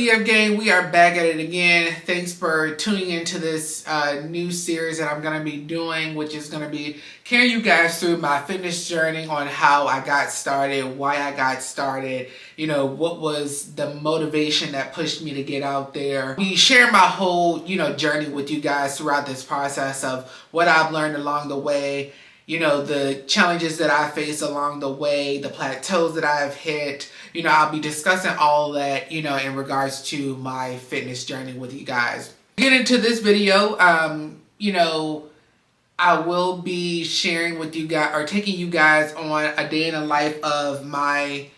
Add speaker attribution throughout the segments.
Speaker 1: BF gang? We are back at it again. Thanks for tuning into this new series that I'm going to be doing, which is going to be carrying you guys through my fitness journey on how I got started, why I got started, you know, what was the motivation that pushed me to get out there. We share my whole, journey with you guys throughout this process of what I've learned along the way, the challenges that I face along the way, the plateaus that I've hit. I'll be discussing all that, in regards to my fitness journey with you guys. Get into this video, I will be sharing with you guys or taking you guys on a day in the life of my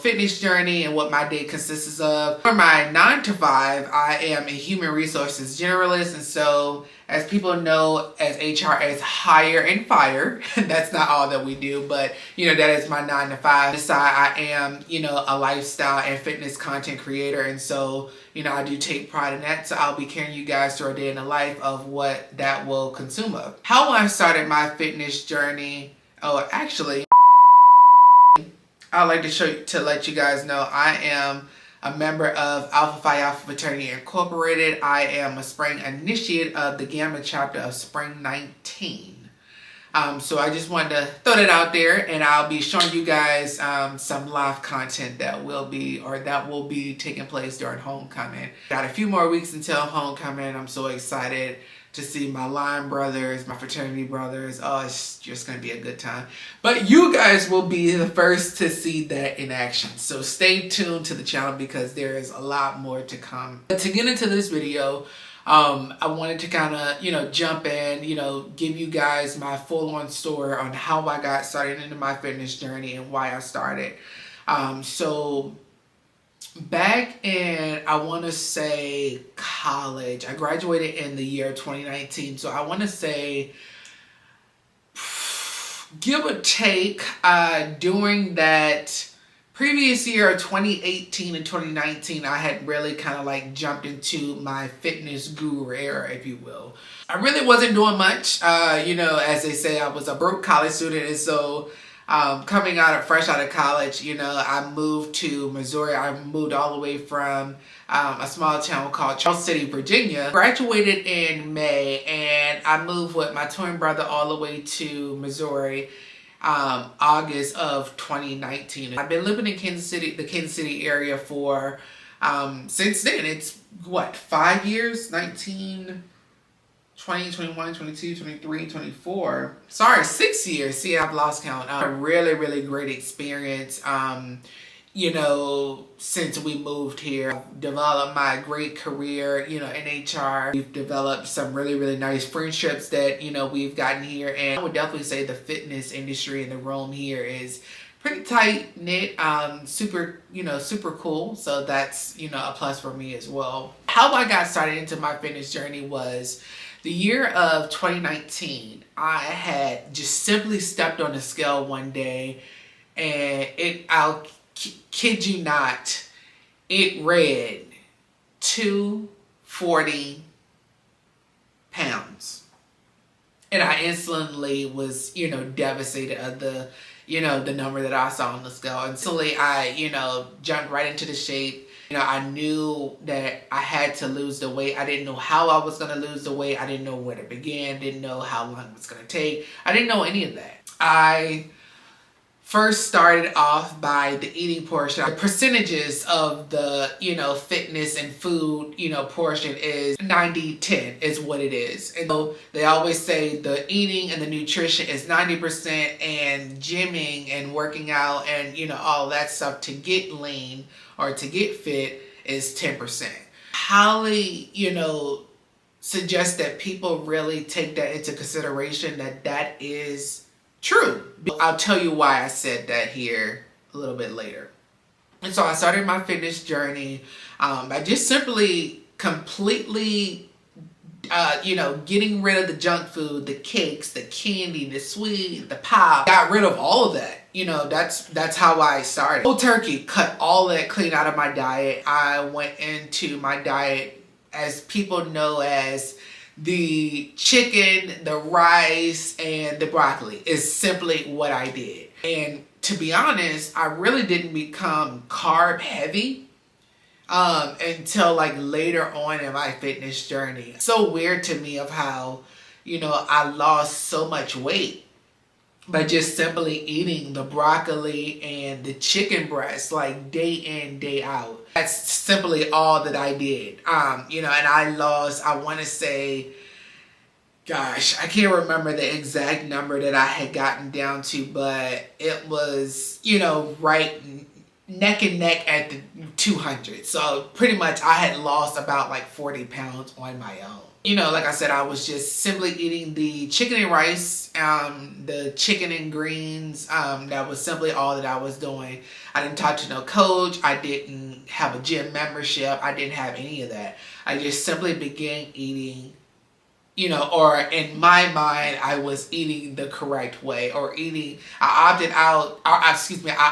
Speaker 1: fitness journey and what my day consists of. For my 9 to 5, I am a human resources generalist, and so as people know, as HR as hire and fire, that's not all that we do, but that is my 9 to 5. This side, I am a lifestyle and fitness content creator, and so I do take pride in that. So I'll be carrying you guys through a day in the life of what that will consume of. How I started my fitness journey. Oh, actually, I'd like to let you guys know I am a member of Alpha Phi Alpha Fraternity Incorporated. I am a spring initiate of the Gamma chapter of Spring 19. So I just wanted to throw that out there, and I'll be showing you guys some live content that will be taking place during homecoming. Got a few more weeks until homecoming. I'm so excited to see my line brothers, my fraternity brothers. Oh, it's just going to be a good time. But you guys will be the first to see that in action. So stay tuned to the channel because there is a lot more to come. But to get into this video, I wanted to kind of, jump in, give you guys my full-on story on how I got started into my fitness journey and why I started. So back in, I want to say college, I graduated in the year 2019. So I want to say, give or take, during that previous year, 2018 and 2019, I had really kind of like jumped into my fitness guru era, if you will. I really wasn't doing much. As they say, I was a broke college student, and so coming fresh out of college, I moved to Missouri. I moved all the way from a small town called Charles City, Virginia. Graduated in May, and I moved with my twin brother all the way to Missouri, August of 2019. I've been living in the Kansas City area for since then. It's what, 5 years? 19, 20, 21, 22, 23, 24. Sorry, 6 years. See, I've lost count. A really, really great experience. Since we moved here, I've developed my great career, in HR. We've developed some really, really nice friendships that, we've gotten here. And I would definitely say the fitness industry in the realm here is pretty tight knit, super cool. So that's, a plus for me as well. How I got started into my fitness journey was the year of 2019. I had just simply stepped on the scale one day, and I'll kid you not, it read 240 pounds. And I instantly was, devastated of the number that I saw on the scale. Instantly, I, jumped right into the shape. I knew that I had to lose the weight. I didn't know how I was going to lose the weight. I didn't know where to begin. Didn't know how long it was going to take. I didn't know any of that. I first started off by the eating portion. The percentages of the, fitness and food, portion is 90-10 is what it is. And so they always say the eating and the nutrition is 90%, and gymming and working out and, all that stuff to get lean or to get fit is 10%. Highly, suggest that people really take that into consideration, that is true. I'll tell you why I said that here a little bit later. And so I started my fitness journey by just simply completely, getting rid of the junk food, the cakes, the candy, the sweet, the pop. Got rid of all of that. That's how I started. Cold turkey, cut all that clean out of my diet. I went into my diet, as people know, as the chicken, the rice, and the broccoli is simply what I did. And to be honest, I really didn't become carb heavy until like later on in my fitness journey. So weird to me of how, I lost so much weight by just simply eating the broccoli and the chicken breast like day in, day out. That's simply all that I did. And I lost, I want to say, gosh, I can't remember the exact number that I had gotten down to, but it was, right neck and neck at the 200. So pretty much I had lost about like 40 pounds on my own. Like I said, I was just simply eating the chicken and rice, the chicken and greens. That was simply all that I was doing. I didn't talk to no coach. I didn't have a gym membership. I didn't have any of that. I just simply began eating, or in my mind, I was eating the correct way, I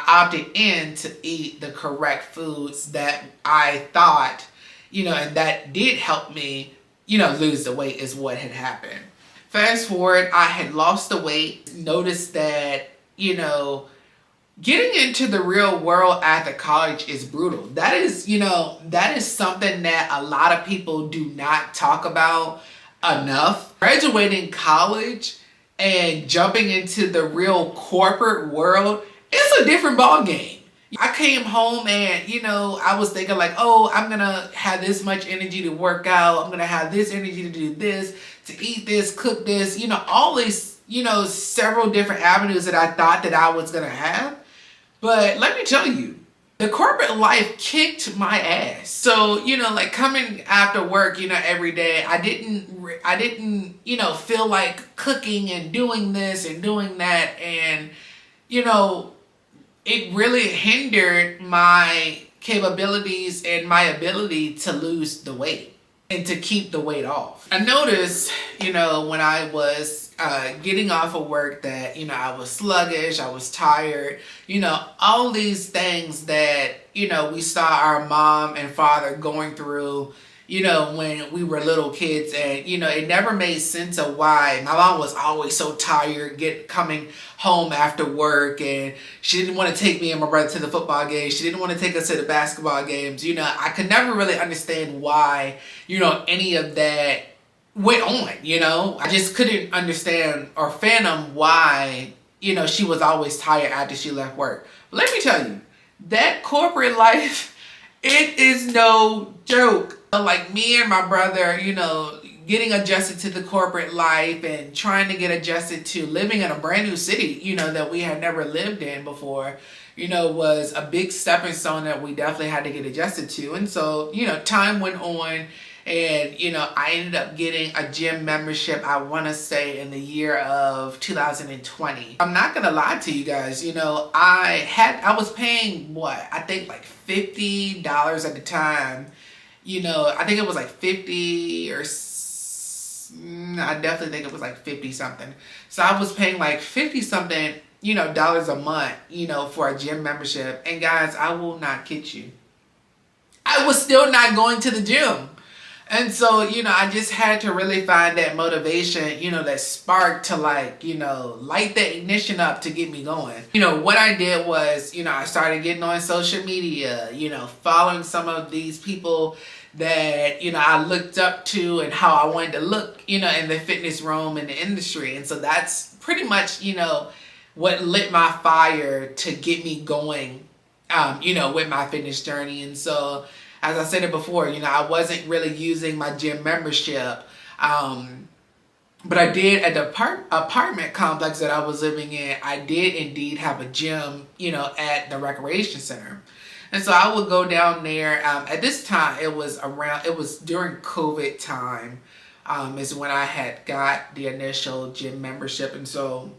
Speaker 1: opted in to eat the correct foods that I thought, and that did help me, lose the weight is what had happened. Fast forward, I had lost the weight, noticed that, getting into the real world after college is brutal. That is something that a lot of people do not talk about enough. Graduating college and jumping into the real corporate world, it's a different ball game. I came home and, I was thinking like, oh, I'm going to have this much energy to work out. I'm going to have this energy to do this, to eat this, cook this, all these, several different avenues that I thought that I was going to have. But let me tell you, the corporate life kicked my ass. So, like coming after work, every day, I didn't, feel like cooking and doing this and doing that. And, it really hindered my capabilities and my ability to lose the weight and to keep the weight off. I noticed, when I was getting off of work that, I was sluggish, I was tired, all these things that, we saw our mom and father going through, when we were little kids. And, it never made sense of why my mom was always so tired coming home after work, and she didn't want to take me and my brother to the football game. She didn't want to take us to the basketball games. I could never really understand why, any of that went on, I just couldn't understand or fathom why, she was always tired after she left work. But let me tell you, that corporate life, it is no joke. Like me and my brother, getting adjusted to the corporate life and trying to get adjusted to living in a brand new city, that we had never lived in before, was a big stepping stone that we definitely had to get adjusted to. And so, time went on. And, I ended up getting a gym membership, I want to say in the year of 2020. I'm not going to lie to you guys. I was paying I think like $50 at the time. I think it was like 50 or I definitely think it was like 50 something. So I was paying like 50 something, dollars a month, for a gym membership. And guys, I will not kid you, I was still not going to the gym. And so, I just had to really find that motivation, that spark to like, light the ignition up to get me going. What I did was, I started getting on social media, following some of these people that, I looked up to and how I wanted to look, in the fitness realm and the industry. And so that's pretty much, what lit my fire to get me going, with my fitness journey. And so, as I said it before, I wasn't really using my gym membership, but I did at the apartment complex that I was living in, I did indeed have a gym, at the recreation center. And so I would go down there. At this time, it was during COVID time, is when I had got the initial gym membership. And so,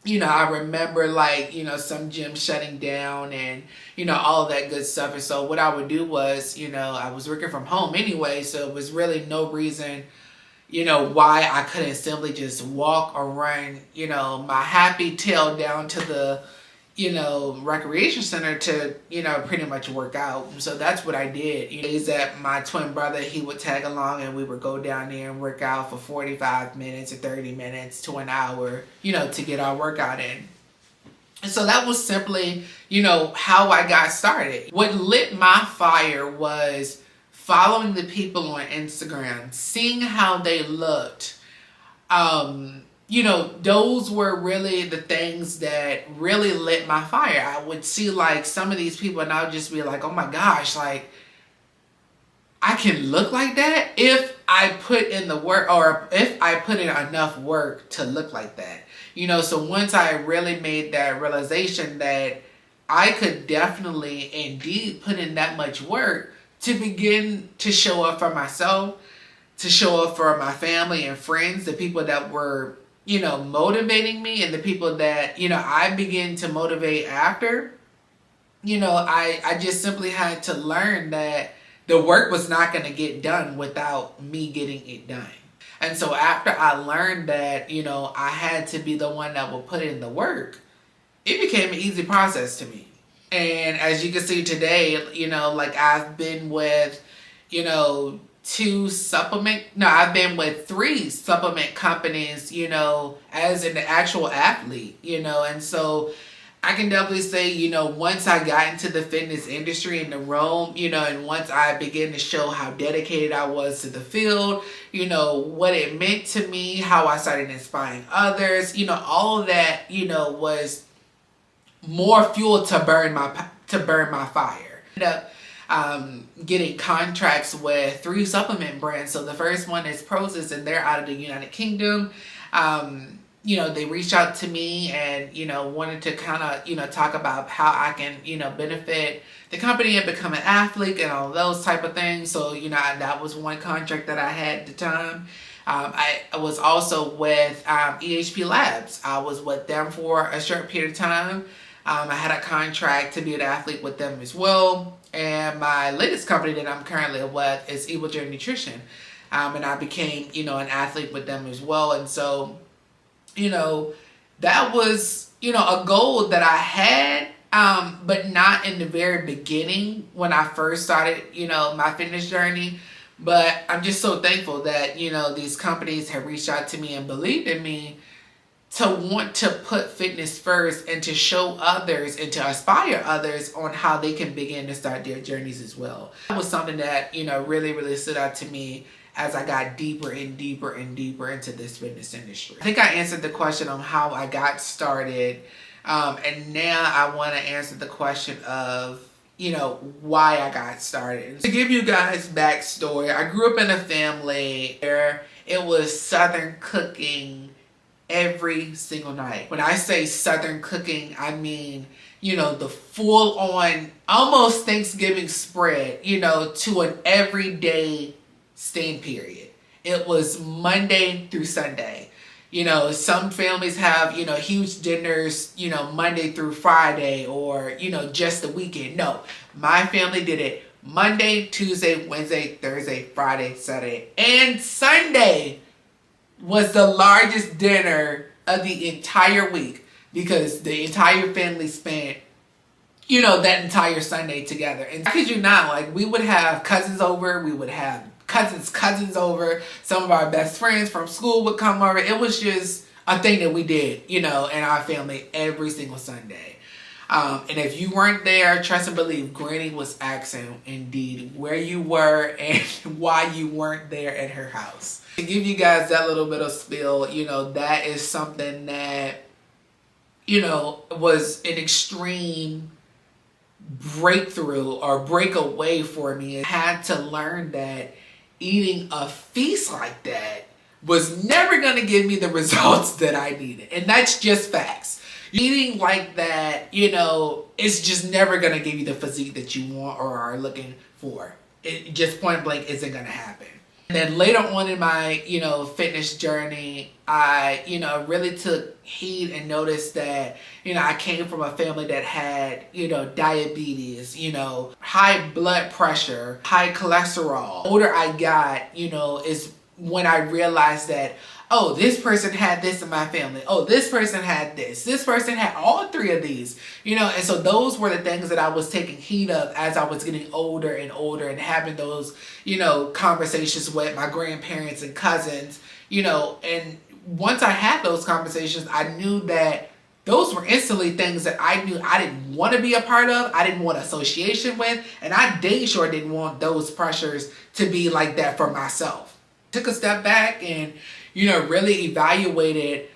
Speaker 1: I remember like, some gyms shutting down and, all of that good stuff. And so what I would do was, I was working from home anyway. So it was really no reason, why I couldn't simply just walk or run, my happy tail down to the, recreation center to, pretty much work out. So that's what I did. Is that my twin brother, he would tag along and we would go down there and work out for 45 minutes or 30 minutes to an hour, to get our workout in. And so that was simply, how I got started. What lit my fire was following the people on Instagram, seeing how they looked. Those were really the things that really lit my fire. I would see like some of these people and I would just be like, oh my gosh, like I can look like that if I put in the work, or if I put in enough work to look like that. So once I really made that realization that I could definitely indeed put in that much work to begin to show up for myself, to show up for my family and friends, the people that were, motivating me, and the people that, I began to motivate after, I just simply had to learn that the work was not going to get done without me getting it done. And so after I learned that, I had to be the one that would put in the work, it became an easy process to me. And as you can see today, like I've been with, I've been with 3 supplement companies, as an actual athlete, and so I can definitely say, once I got into the fitness industry in the realm, and once I began to show how dedicated I was to the field, what it meant to me, how I started inspiring others, all of that, was more fuel to burn my fire. I ended up getting contracts with 3 supplement brands. So the first one is Process, and they're out of the United Kingdom. They reached out to me and, wanted to kind of, talk about how I can, benefit the company and become an athlete and all those type of things. So, that was one contract that I had at the time. I was also with EHP Labs. I was with them for a short period of time. I had a contract to be an athlete with them as well. And my latest company that I'm currently with is Evogen Nutrition. And I became, an athlete with them as well. And so, that was, a goal that I had, but not in the very beginning when I first started, my fitness journey. But I'm just so thankful that, these companies have reached out to me and believed in me to want to put fitness first and to show others and to inspire others on how they can begin to start their journeys as well. That was something that, really, really stood out to me as I got deeper and deeper and deeper into this fitness industry. I think I answered the question on how I got started. And now I want to answer the question of, why I got started. To give you guys backstory, I grew up in a family where it was Southern cooking every single night. When I say Southern cooking, I mean, the full on, almost Thanksgiving spread, to an everyday staying period. It was Monday through Sunday. Some families have, huge dinners, Monday through Friday, or, just the weekend. No, my family did it Monday, Tuesday, Wednesday, Thursday, Friday, Saturday, and Sunday was the largest dinner of the entire week, because the entire family spent, that entire Sunday together. And I kid you not, like, we would have cousins over, we would have cousins over, some of our best friends from school would come over. It was just a thing that we did, in our family every single Sunday. And if you weren't there, trust and believe, Granny was asking indeed where you were and why you weren't there at her house. To give you guys that little bit of spill, that is something that, was an extreme breakthrough or breakaway for me. I had to learn that eating a feast like that was never going to give me the results that I needed. And that's just facts. Eating like that, it's just never going to give you the physique that you want or are looking for. It just point blank isn't going to happen. And then later on in my, fitness journey, I, really took heed and noticed that, I came from a family that had, diabetes, high blood pressure, high cholesterol. The older I got, is when I realized that, oh, this person had this in my family. Oh, this person had this. This person had all 3 of these, and so those were the things that I was taking heed of as I was getting older and older and having those, conversations with my grandparents and cousins, and once I had those conversations, I knew that those were instantly things that I knew I didn't want to be a part of. I didn't want association with. And I dang sure didn't want those pressures to be like that for myself. Took a step back and, really evaluated,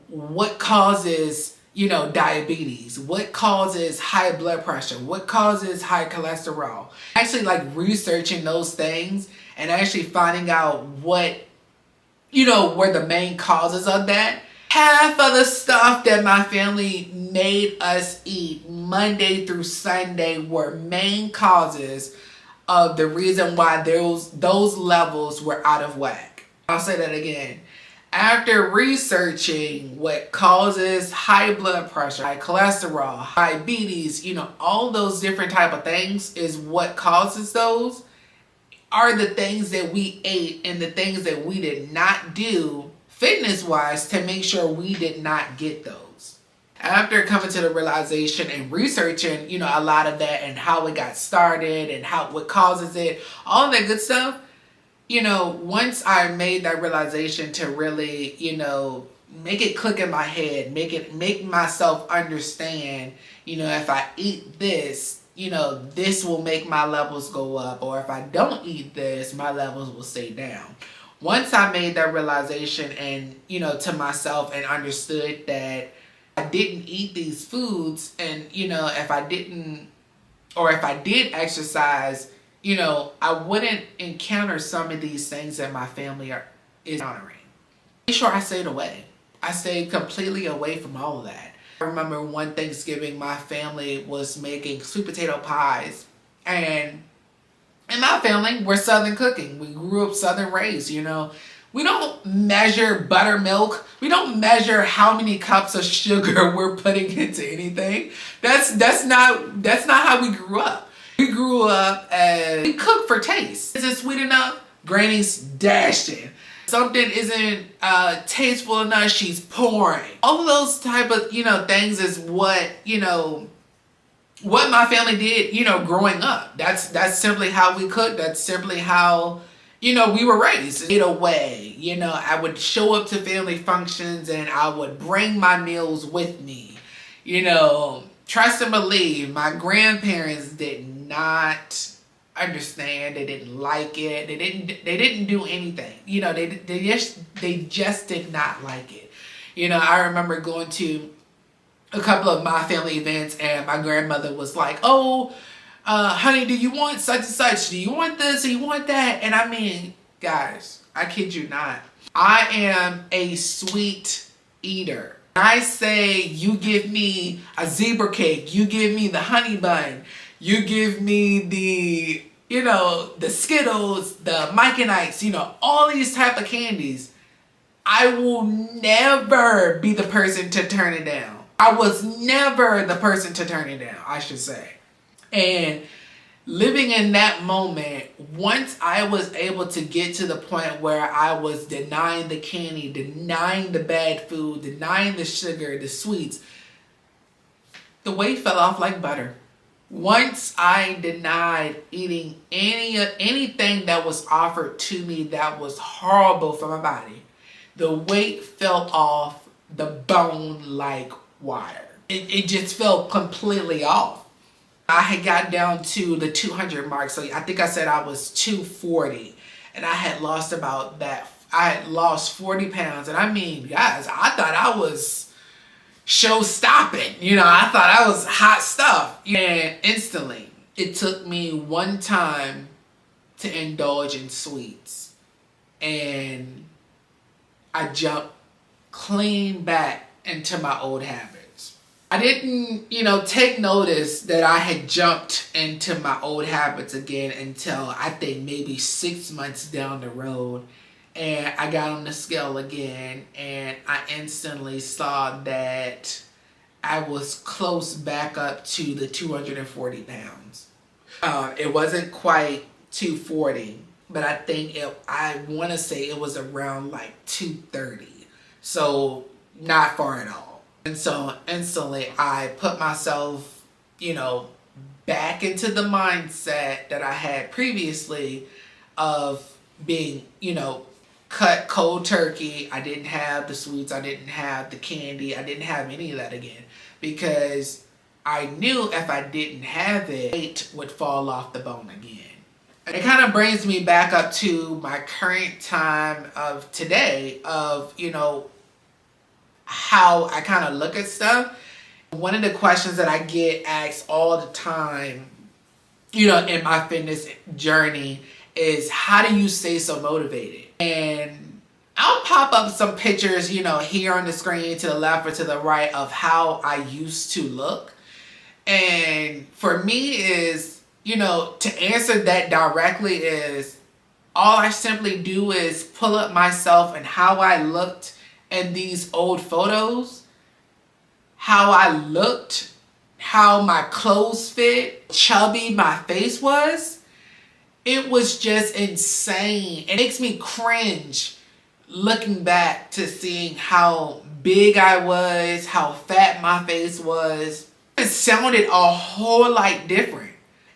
Speaker 1: what causes, diabetes, what causes high blood pressure, what causes high cholesterol. Actually researching those things and actually finding out what, were the main causes of that. Half of the stuff that my family made us eat Monday through Sunday were main causes of the reason why those levels were out of whack. I'll say that again. After researching what causes high blood pressure, high cholesterol, diabetes, all those different type of things is what causes those are the things that we ate and the things that we did not do fitness-wise to make sure we did not get those. After coming to the realization and researching, a lot of that and how it got started and what causes it, all that good stuff, once I made that realization to really, make it click in my head, make myself understand, if I eat this, this will make my levels go up, or if I don't eat this, my levels will stay down. Once I made that realization and, to myself and understood that I didn't eat these foods and, if I did exercise, I wouldn't encounter some of these things that my family is encountering. Make sure I stayed away. I stayed completely away from all of that. I remember one Thanksgiving, my family was making sweet potato pies, and in my family, we're Southern cooking. We grew up Southern raised, We don't measure buttermilk. We don't measure how many cups of sugar we're putting into anything. That's not how we grew up. We grew up as we cook for taste. Is it sweet enough? Granny's dashing. Something isn't tasteful enough, she's pouring. All of those type of, things is what my family did, growing up. That's simply how we cooked. That's simply how, we were raised. In a way, I would show up to family functions and I would bring my meals with me. Trust and believe, my grandparents did not understand. They didn't like it. They didn't do anything. They just did not like it. I remember going to a couple of my family events and my grandmother was like, "Oh, honey, do you want such and such? Do you want this? Do you want that?" And I mean, guys, I kid you not. I am a sweet eater. I say you give me a zebra cake, you give me the honey bun, you give me the, the Skittles, the Mike and Ike's, all these type of candies. I will never be the person to turn it down. I was never the person to turn it down, I should say. And living in that moment, once I was able to get to the point where I was denying the candy, denying the bad food, denying the sugar, the sweets, the weight fell off like butter. Once I denied eating anything that was offered to me that was horrible for my body, the weight fell off the bone like wire. It just fell completely off. I had got down to the 200 mark. So I think I said I was 240 and I had lost about that. I had lost 40 pounds. And I mean, guys, I thought I was show stopping. I thought I was hot stuff. And instantly, it took me one time to indulge in sweets. And I jumped clean back into my old habits. I didn't, take notice that I had jumped into my old habits again until I think maybe 6 months down the road. And I got on the scale again and I instantly saw that I was close back up to the 240 pounds. It wasn't quite 240, but I think I want to say it was around like 230. So not far at all. And so instantly I put myself, back into the mindset that I had previously of being, cut cold turkey. I didn't have the sweets. I didn't have the candy. I didn't have any of that again, because I knew if I didn't have it, weight would fall off the bone again. It kind of brings me back up to my current time of today of, how I kind of look at stuff. One of the questions that I get asked all the time, in my fitness journey is, how do you stay so motivated? And I'll pop up some pictures, here on the screen to the left or to the right of how I used to look. And for me is, to answer that directly is, all I simply do is pull up myself and how I looked in these old photos, how I looked, how my clothes fit, chubby my face was. It was just insane. It makes me cringe looking back to seeing how big I was, how fat my face was. It sounded a whole lot different.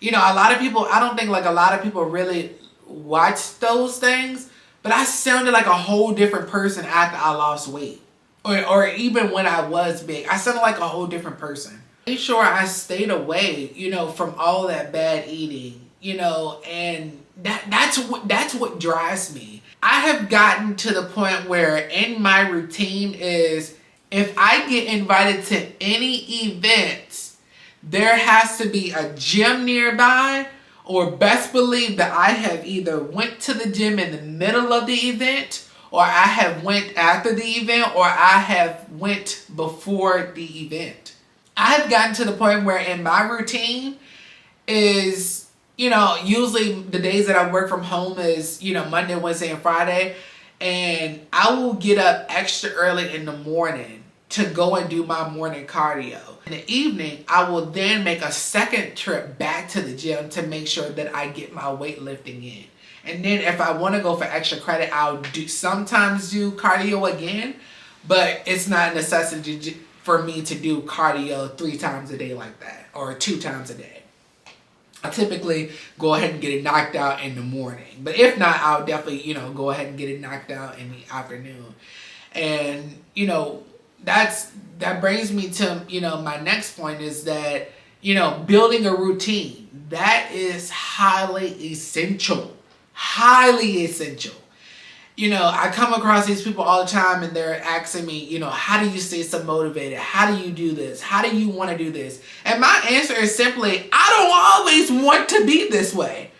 Speaker 1: A lot of people, I don't think like a lot of people really watch those things, but I sounded like a whole different person after I lost weight. Or even when I was big, I sounded like a whole different person. Make sure I stayed away, from all that bad eating, and that's what drives me. I have gotten to the point where in my routine is, if I get invited to any events, there has to be a gym nearby, or best believe that I have either went to the gym in the middle of the event, or I have went after the event, or I have went before the event. I have gotten to the point where in my routine is, usually the days that I work from home is, Monday, Wednesday, and Friday. And I will get up extra early in the morning to go and do my morning cardio. In the evening, I will then make a second trip back to the gym to make sure that I get my weightlifting in. And then if I want to go for extra credit, I'll sometimes do cardio again, but it's not a necessity for me to do cardio 3 times a day like that, or 2 times a day. I typically go ahead and get it knocked out in the morning. But if not, I'll definitely, go ahead and get it knocked out in the afternoon. And, that brings me to, my next point is that, building a routine. That is highly essential. Highly essential. I come across these people all the time and they're asking me, how do you stay so motivated? How do you do this? How do you want to do this? And my answer is simply, I don't always want to be this way.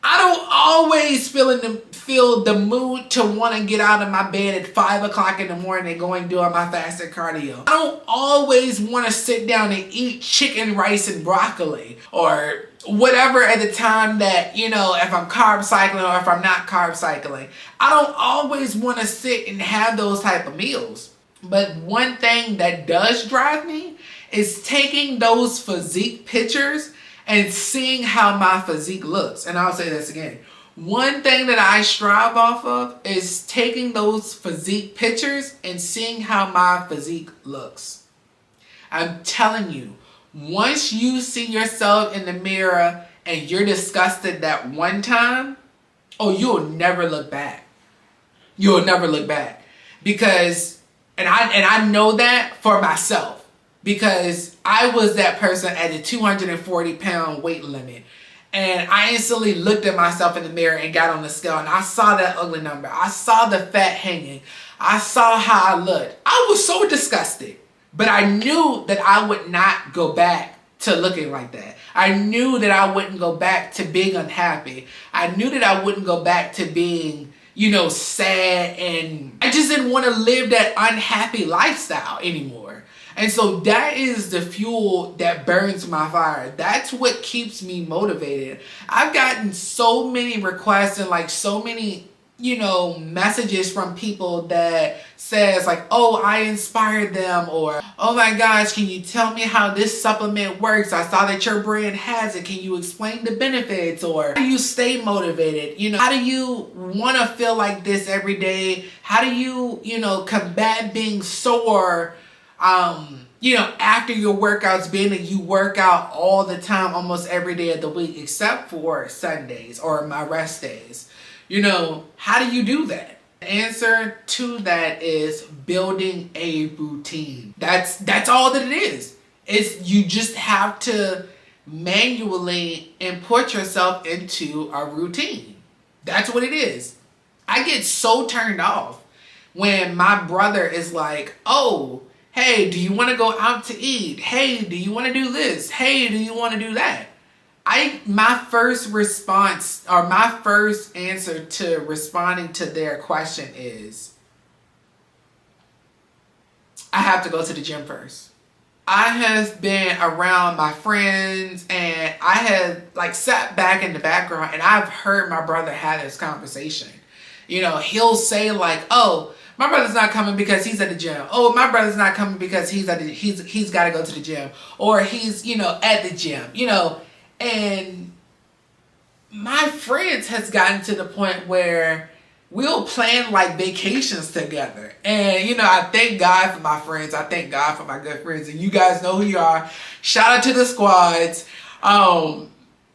Speaker 1: I don't always feel the mood to want to get out of my bed at 5 o'clock in the morning and go and do my fasted cardio. I don't always want to sit down and eat chicken, rice, and broccoli, or whatever at the time that, if I'm carb cycling or if I'm not carb cycling. I don't always want to sit and have those type of meals. But one thing that does drive me is taking those physique pictures and seeing how my physique looks. And I'll say this again. One thing that I strive off of is taking those physique pictures and seeing how my physique looks. I'm telling you, once you see yourself in the mirror and you're disgusted that one time, you'll never look back. You'll never look back. Because, and I know that for myself. Because I was that person at the 240-pound weight limit. And I instantly looked at myself in the mirror and got on the scale. And I saw that ugly number. I saw the fat hanging. I saw how I looked. I was so disgusted. But I knew that I would not go back to looking like that. I knew that I wouldn't go back to being unhappy. I knew that I wouldn't go back to being, sad. And I just didn't want to live that unhappy lifestyle anymore. And so that is the fuel that burns my fire. That's what keeps me motivated. I've gotten so many requests and so many, messages from people that says I inspired them, or, oh my gosh, can you tell me how this supplement works? I saw that your brand has it. Can you explain the benefits? Or how do you stay motivated? How do you want to feel like this every day? How do you, combat being sore? After your workouts, being that you work out all the time, almost every day of the week, except for Sundays or my rest days. How do you do that? The answer to that is building a routine. That's all that it is. It's you just have to manually import yourself into a routine. That's what it is. I get so turned off when my brother is like, oh, hey, do you want to go out to eat? Hey, do you want to do this? Hey, do you want to do that? My first response or my first answer to responding to their question is, I have to go to the gym first. I have been around my friends and I have like sat back in the background and I've heard my brother have this conversation. You know, he'll say like, oh, my brother's not coming because he's at the gym. Oh, my brother's not coming because he's got to go to the gym, or he's, at the gym, and my friends has gotten to the point where we'll plan like vacations together. And, I thank God for my friends. I thank God for my good friends. And you guys know who you are. Shout out to the squads.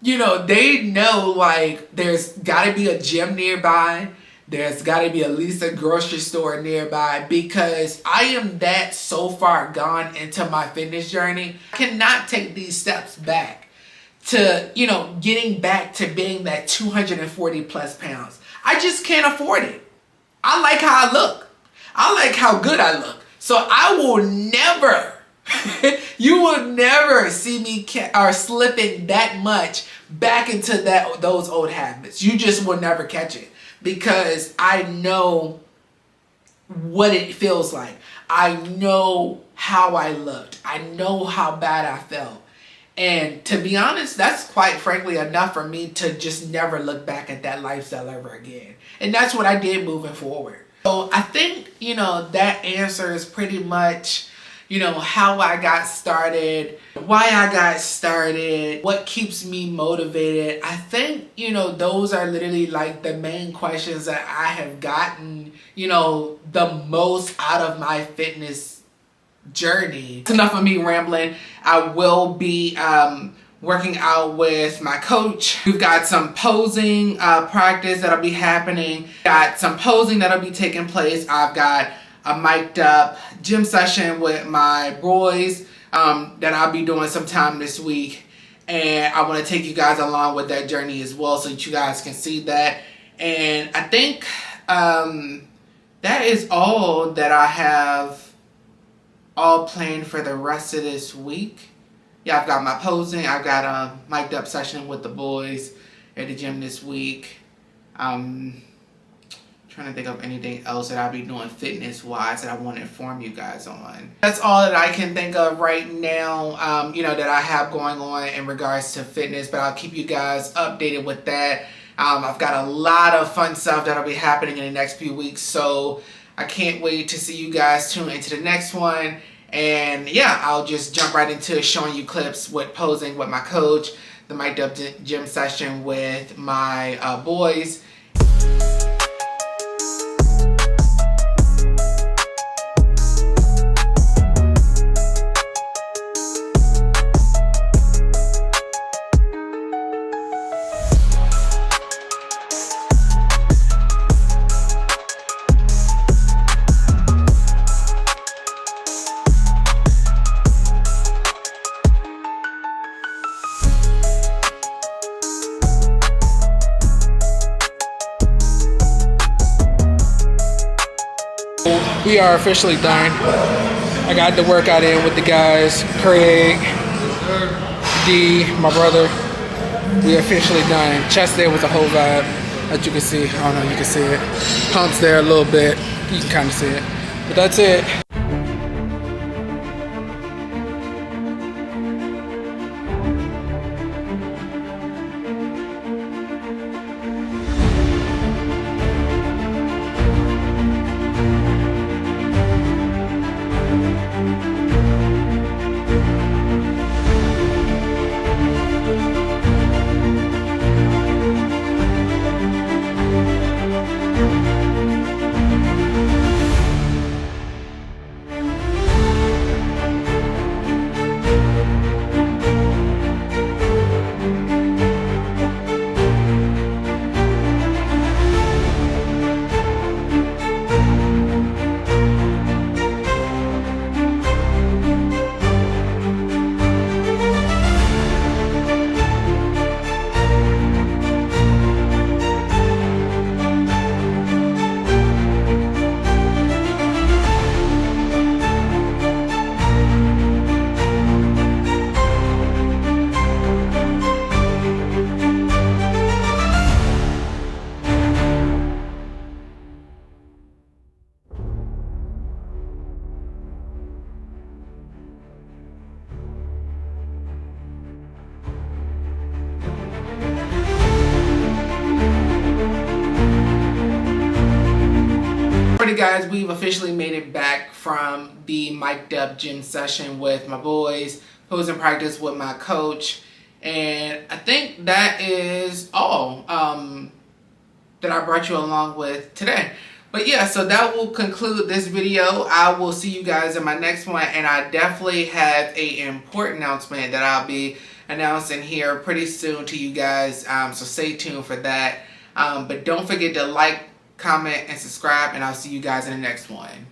Speaker 1: They know like there's got to be a gym nearby. There's got to be at least a grocery store nearby, because I am that so far gone into my fitness journey. I cannot take these steps back to, getting back to being that 240 plus pounds. I just can't afford it. I like how I look. I like how good I look. So I will never, you will never see me slipping that much back into those old habits. You just will never catch it, because I know what it feels like. I know how I looked. I know how bad I felt. And to be honest, that's quite frankly enough for me to just never look back at that lifestyle ever again. And that's what I did moving forward. So I think, that answer is pretty much, how I got started, why I got started, what keeps me motivated. I think, those are literally like the main questions that I have gotten, the most out of my fitness journey. It's enough of me rambling. I will be working out with my coach. We've got some posing practice that'll be happening. Got some posing that'll be taking place. I've got a mic'd up gym session with my boys that I'll be doing sometime this week. And I want to take you guys along with that journey as well, so that you guys can see that. And I think that is all that I have all planned for the rest of this week. Yeah, I've got my posing. I've got a mic'd up session with the boys at the gym this week. Trying to think of anything else that I'll be doing fitness wise that I want to inform you guys on. That's all that I can think of right now, that I have going on in regards to fitness, but I'll keep you guys updated with that. I've got a lot of fun stuff that'll be happening in the next few weeks, so I can't wait to see you guys tune into the next one. And yeah, I'll just jump right into showing you clips with posing with my coach, the mic'd up gym session with my boys. We are officially done. I got the workout in with the guys, Craig, D, my brother. We officially done. Chest there with the whole vibe, as you can see. I don't know if you can see it. Pumps there a little bit. You can kind of see it. But that's it. guys, we've officially made it back from the mic'd up gym session with my boys, posing practice with my coach, and I think that is all that I brought you along with today. But yeah, so that will conclude this video. I will see you guys in my next one, and I definitely have an important announcement that I'll be announcing here pretty soon to you guys, so stay tuned for that. But don't forget to like, comment, and subscribe, and I'll see you guys in the next one.